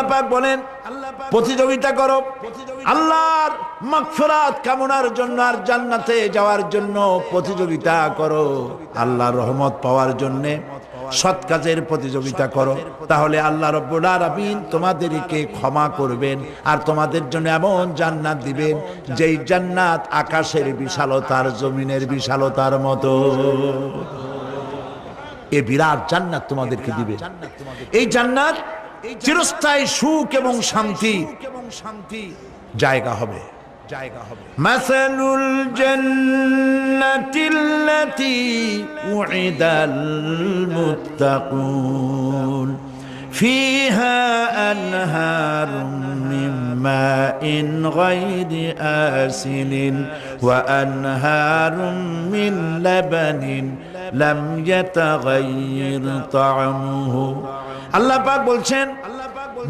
আল্লাহ পাক বলেন প্রতিযোগিতা করো আল্লাহর মাগফিরাত কামনার জন্য আর জান্নাতে যাওয়ার জন্য প্রতিযোগিতা করো, আল্লাহর রহমত পাওয়ার জন্য সৎ কাজের প্রতিযোগিতা করো, তাহলে আল্লাহ রাব্বুল আলামিন তোমাদেরকে ক্ষমা করবেন আর তোমাদের জন্য এমন জান্নাত দিবেন যেই জান্নাত আকাশের বিশালতার জমিনের বিশালতার মতো। এই বিরাট জান্নাত তোমাদেরকে দিবে। এই জান্নাত চিরস্থায়ী সুখ এবং শান্তি জায়গা হবে। মাসালুল জান্নাতিল্লাতী উইদাল মুত্তাকুন ফিহা আনহারুম মিন মাইন গায়রি আসিলিন ওয়া আনহারুম মিন লাবানিন লাম ইয়াতাগায়্যার তা'আমুহু। আল্লাহ পাক বলছেন